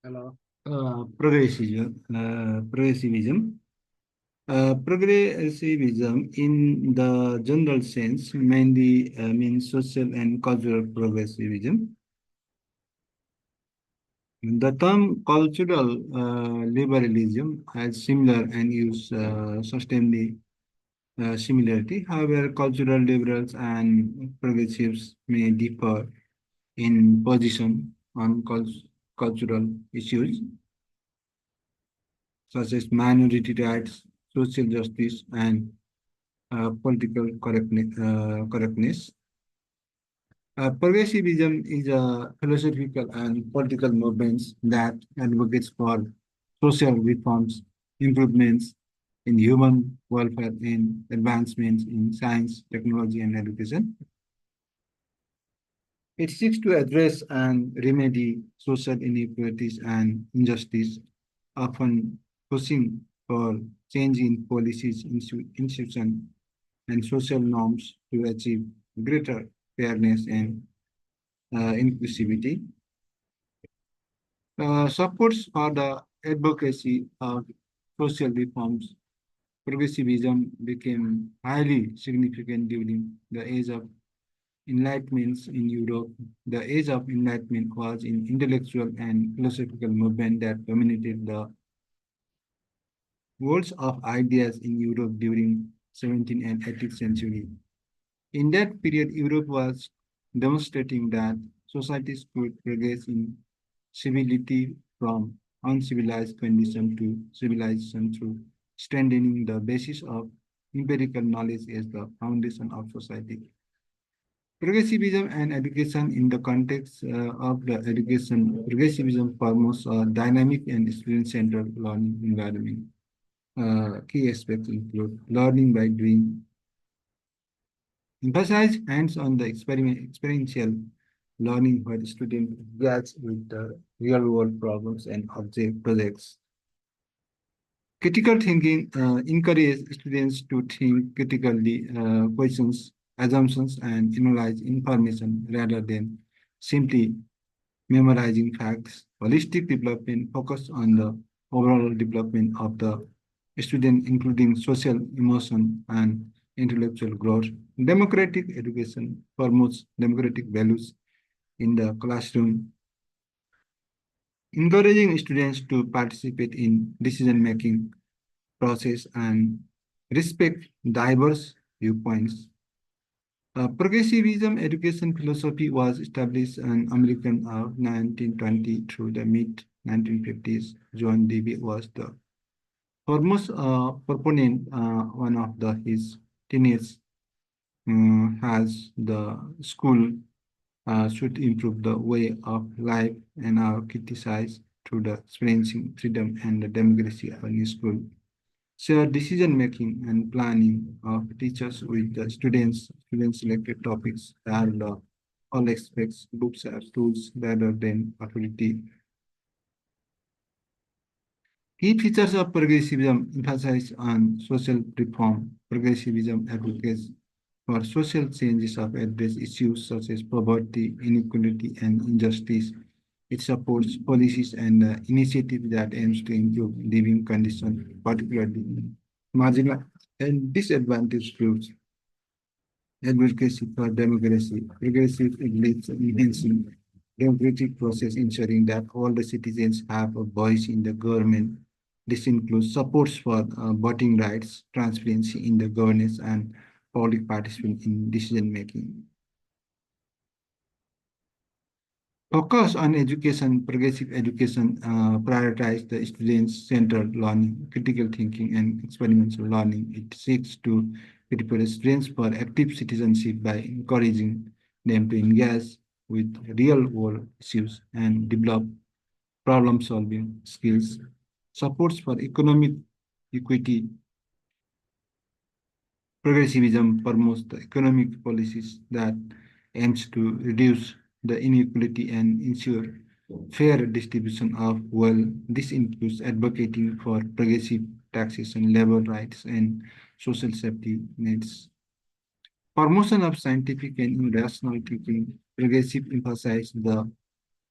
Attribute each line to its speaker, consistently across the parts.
Speaker 1: Hello. Progressivism. Progressivism, in the general sense, mainly means social and cultural progressivism. The term cultural liberalism has similar and use sustainably similarity. However, cultural liberals and progressives may differ in position on cultural issues such as minority rights, social justice, and political correctness. Progressivism is a philosophical and political movement that advocates for social reforms, improvements in human welfare, and advancements in science, technology, and education. It seeks to address and remedy social inequalities and injustice, often pushing for change in policies, institutions, and social norms to achieve greater fairness and inclusivity. Supports for the advocacy of social reforms. Progressivism became highly significant during the age of Enlightenment in Europe. The age of Enlightenment was an intellectual and philosophical movement that dominated the worlds of ideas in Europe during 17th and 18th century. In that period, Europe was demonstrating that societies could progress in civility from uncivilized condition to civilization through strengthening the basis of empirical knowledge as the foundation of society. Progressivism and education in the context of the education, progressivism promotes a dynamic and student-centered learning environment. Key aspects include learning by doing, emphasize hands-on the experiential learning where the student gets with the real-world problems and object projects. Critical thinking encourages students to think critically, questions, assumptions, and analyze information rather than simply memorizing facts. Holistic development focus on the overall development of the student, including social, emotion, and intellectual growth. Democratic education promotes democratic values in the classroom, encouraging students to participate in decision-making process and respect diverse viewpoints. Progressivism education philosophy was established in American of 1920 through the mid 1950s. John Dewey was the foremost proponent. One of his tenets has the school should improve the way of life and are criticized through the experiencing freedom and the democracy of a new school. Share decision making and planning of teachers with the students. Students selected topics and all aspects, books as tools rather than authority. Key features of progressivism emphasize on social reform. Progressivism advocates for social changes of address issues such as poverty, inequality, and injustice. It supports policies and initiatives that aims to improve living conditions, particularly marginal and disadvantaged groups. Advocacy for democracy. Progressive leads enhancing democratic process, ensuring that all the citizens have a voice in the government. This includes supports for voting rights, transparency in the governance, and public participation in decision making. Focus on education, progressive education prioritize the student-centered learning, critical thinking, and experimental learning. It seeks to prepare students for active citizenship by encouraging them to engage with real-world issues and develop problem-solving skills. Supports for economic equity. Progressivism promotes the economic policies that aims to reduce the inequality and ensure fair distribution of wealth. This includes advocating for progressive taxation, labor rights, and social safety nets. Promotion of scientific and rational thinking. Progressive emphasize the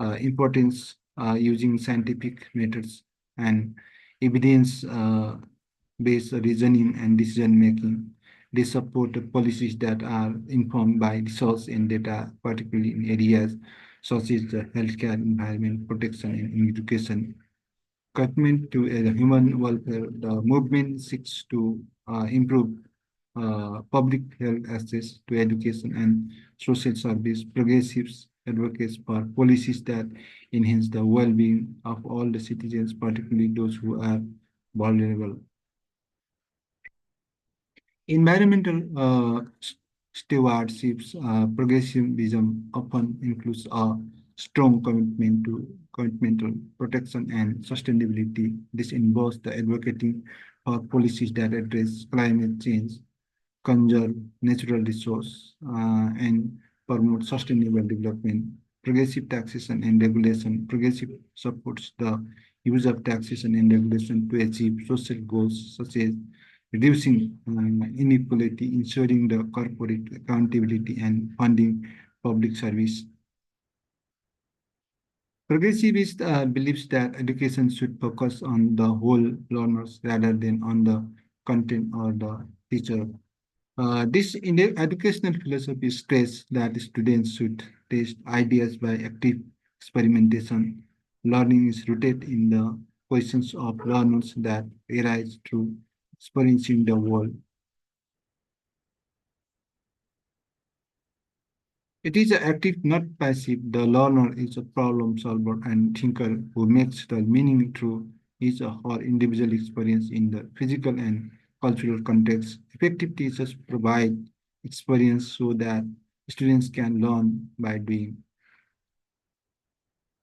Speaker 1: importance using scientific methods and evidence-based reasoning and decision making. They support the policies that are informed by resource and data, particularly in areas such as the healthcare, environment protection, and education. Commitment to human welfare, the movement seeks to improve public health access to education and social service. Progressives advocates for policies that enhance the well-being of all the citizens, particularly those who are vulnerable. Environmental stewardships, progressivism often includes a strong commitment to protection and sustainability. This involves the advocating for policies that address climate change, conserve natural resource, and promote sustainable development. Progressive taxation and regulation. Progressive supports the use of taxation and regulation to achieve social goals such as reducing inequality, ensuring the corporate accountability, and funding public service. Progressivist believes that education should focus on the whole learners rather than on the content or the teacher. This in the educational philosophy stress that students should test ideas by active experimentation. Learning is rooted in the questions of learners that arise through experiencing the world. It is active, not passive. The learner is a problem solver and thinker who makes the meaning through his or her individual experience in the physical and cultural context. Effective teachers provide experience so that students can learn by doing.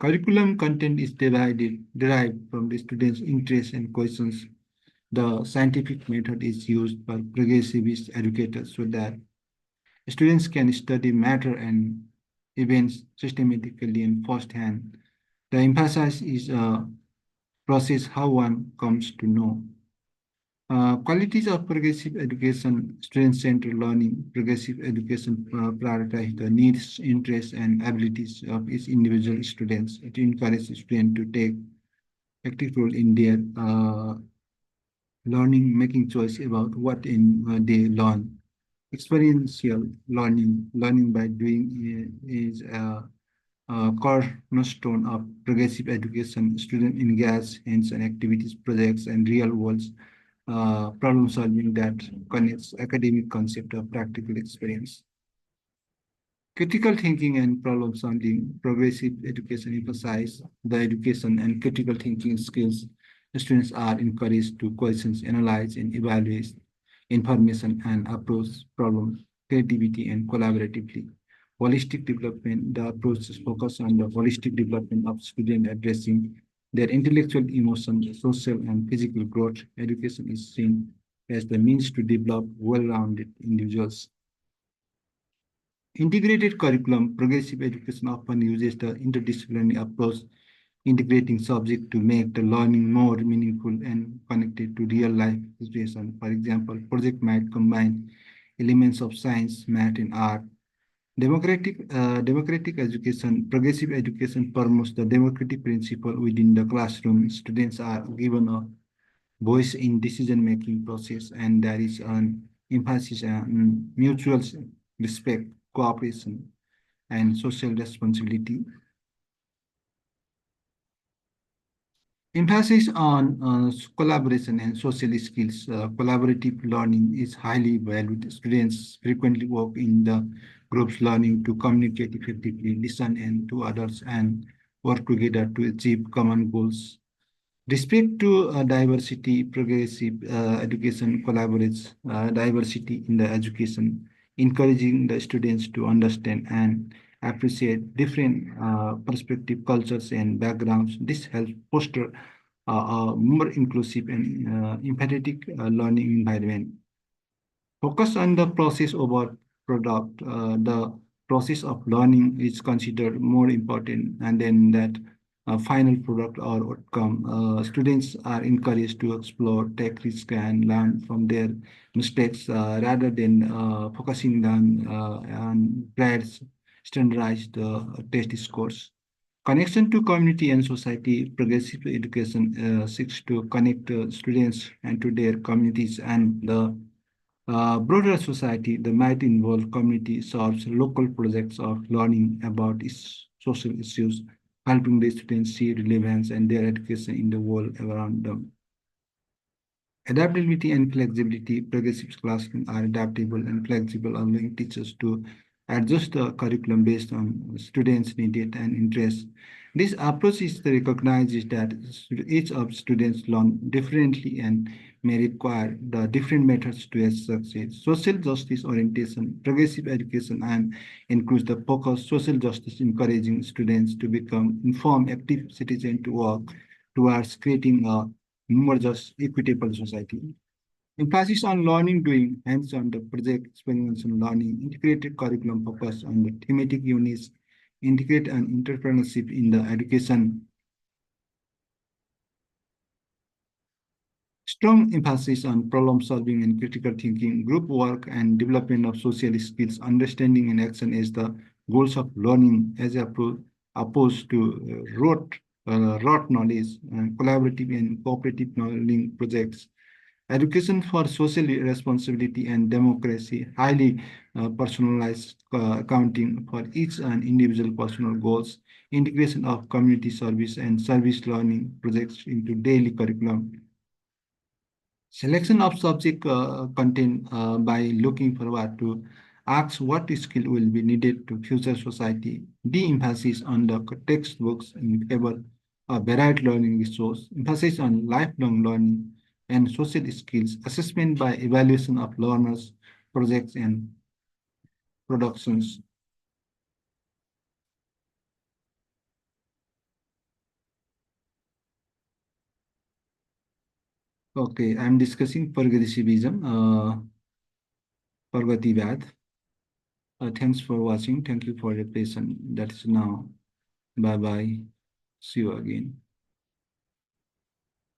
Speaker 1: Curriculum content is derived from the students' interests and questions. The scientific method is used by progressivist educators so that students can study matter and events systematically and firsthand. The emphasis is a process how one comes to know. Qualities of progressive education, student-centered learning, progressive education prioritize the needs, interests, and abilities of each individual students. It encourages students to take active role in their learning, making choice about what they learn. Experiential learning, learning by doing is a cornerstone of progressive education. Students engage in some activities, projects, and real-world problem solving that connects academic concept of practical experience. Critical thinking and problem solving, progressive education emphasize the education and critical thinking skills. Students are encouraged to question, analyze, and evaluate information and approach problems creativity and collaboratively. Holistic development, the approach is focused on the holistic development of students addressing their intellectual, emotional, social, and physical growth. Education is seen as the means to develop well-rounded individuals. Integrated curriculum, progressive education often uses the interdisciplinary approach, integrating subjects to make the learning more meaningful and connected to real-life situations. For example, project might combine elements of science, math, and art. Democratic education, progressive education promotes the democratic principle within the classroom. Students are given a voice in decision-making process, and there is an emphasis on mutual respect, cooperation, and social responsibility. Emphasis on collaboration and social skills. Collaborative learning is highly valued. Students frequently work in the groups learning to communicate effectively, listen and to others, and work together to achieve common goals. Respect to diversity, progressive education collaborates diversity in the education, encouraging the students to understand and appreciate different perspective, cultures, and backgrounds. This helps foster a more inclusive and empathetic learning environment. Focus on the process over product. The process of learning is considered more important and then that final product or outcome. Students are encouraged to explore, take risks, and learn from their mistakes rather than focusing on standardized test scores. Connection to community and society, progressive education seeks to connect students and to their communities and the broader society. The might involve community serves local projects of learning about social issues, helping the students see relevance and their education in the world around them. Adaptability and flexibility. Progressive classrooms are adaptable and flexible, allowing teachers to adjust the curriculum based on students' needs and interests. This approach is recognizes that each of students learn differently and may require the different methods to succeed. Social justice orientation, progressive education, and includes the focus social justice, encouraging students to become informed, active citizens to work towards creating a more just equitable society. Emphasis on learning doing, hands-on the project experiential learning, integrated curriculum focus on the thematic units, integrate and entrepreneurship in the education. Strong emphasis on problem solving and critical thinking, group work and development of social skills, understanding and action as the goals of learning as opposed to rote knowledge, collaborative and cooperative learning projects. Education for social responsibility and democracy, highly personalized accounting for each and individual personal goals, integration of community service and service learning projects into daily curriculum, selection of subject content by looking forward to ask what skill will be needed to future society, de-emphasis on the textbooks in favor of varied learning resource, emphasis on lifelong learning and social skills, assessment by evaluation of learners, projects and productions. Okay, I'm discussing progressivism, Pragativad. Thanks for watching. Thank you for your patience. That's now. Bye bye. See you again.